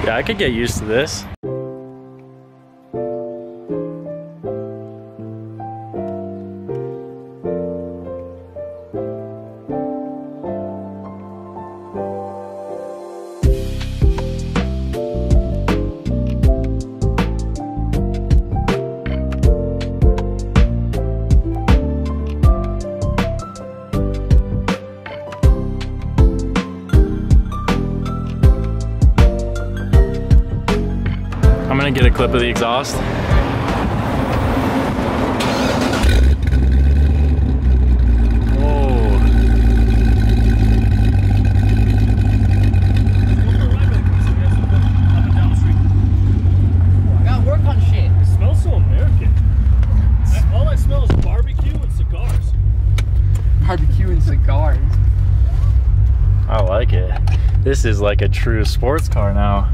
Yeah, I could get used to this. I'm gonna get a clip of the exhaust. Whoa. I gotta work on shit. It smells so American. All I smell is barbecue and cigars. Barbecue and cigars. I like it. This is like a true sports car now.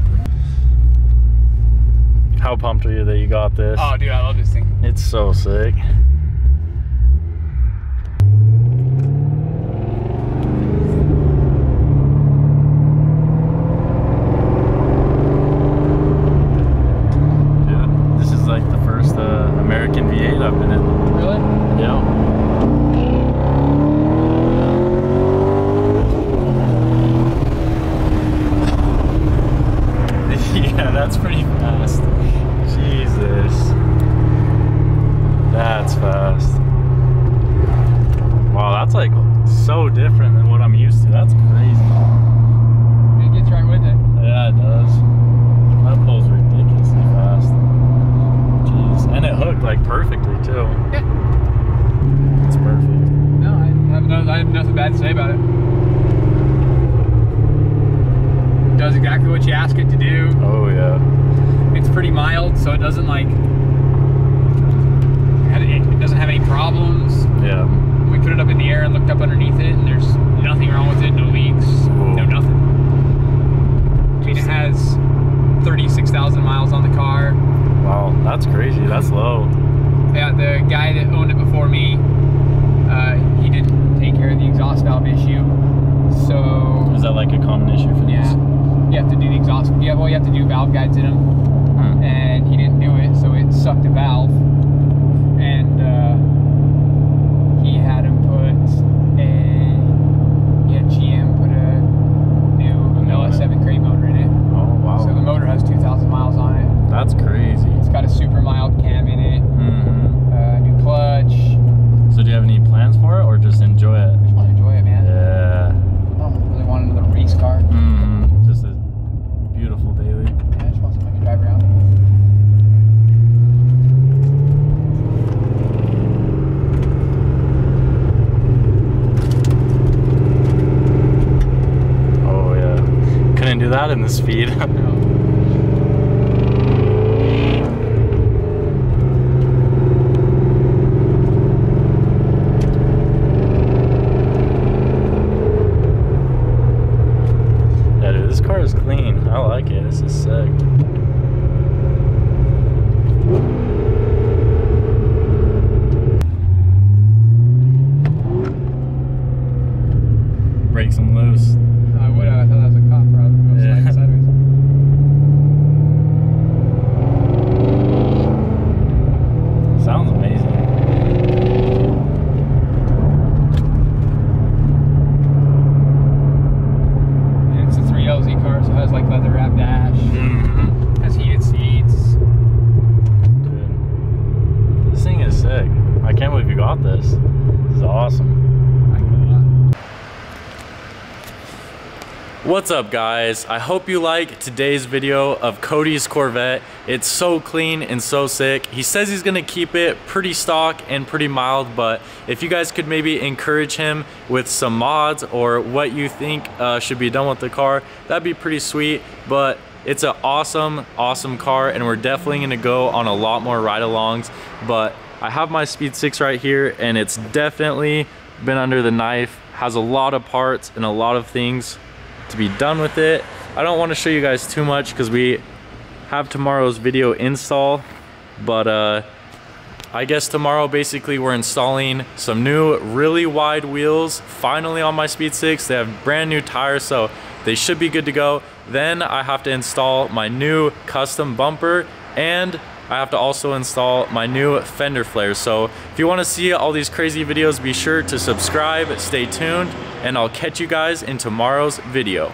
How pumped are you that you got this? Oh, dude, I love this thing. It's so sick. Dude, this is like the first American V8 I've been in. Really? Yeah. Yeah, that's pretty fast. Jesus. That's fast. Wow, that's like so different than what I'm used to. That's crazy. It gets right with it. Yeah, it does. That pulls ridiculously fast. Jeez. And it hooked like perfectly too. Yeah. It's perfect. No, I have nothing bad to say about it. Does exactly what you ask it to do. Oh yeah. It's pretty mild, so it doesn't like it doesn't have any problems. Yeah. We put it up in the air and looked up underneath it, and there's nothing wrong with it. No leaks. Whoa. No nothing. I mean, it has 36,000 miles on the car. Wow, that's crazy. That's low. Yeah, the guy that owned it before me, he didn't take care of the exhaust valve issue. So Is that like a common issue for these? yeah, you have to do the exhaust. Yeah, well, you have to do valve guides in them, and he didn't do it, so it sucked a valve, and he had him GM put a new LS7 crate motor in it. Oh wow. So the motor has 2,000 miles on it. That's crazy. It's got a super mild cam in it. New clutch. So do you have any plans for it, or just enjoy it? I just want to enjoy it, man. Yeah. I don't really want another race car. Just a beautiful daily. Yeah, I just want something to drive around. Oh yeah. Couldn't do that in the speed. Yeah, dude, this car is clean. I like it. This is sick. Breaks them loose. I would have. I thought that was a cop, bro. Yeah. Sliding sideways. Sounds amazing. And it's a 3LZ car, so it has like leather wrap dash. Has heated seats. Dude, this thing is sick. I can't believe you got this. This is awesome. I like it a lot. What's up, guys? I hope you like today's video of Cody's Corvette. It's so clean and so sick. He says he's gonna keep it pretty stock and pretty mild, but if you guys could maybe encourage him with some mods or what you think should be done with the car, that'd be pretty sweet. But it's an awesome car, and we're definitely gonna go on a lot more ride-alongs. But I have my Speed 6 right here, and it's definitely been under the knife. Has a lot of parts and a lot of things to be done with it. I don't want to show you guys too much because we have tomorrow's video install, but I guess tomorrow basically we're installing some new really wide wheels finally on my Speed 6. They have brand new tires, so they should be good to go. Then I have to install my new custom bumper, and I have to also install my new fender flares. So if you want to see all these crazy videos, be sure to subscribe, stay tuned, and I'll catch you guys in tomorrow's video.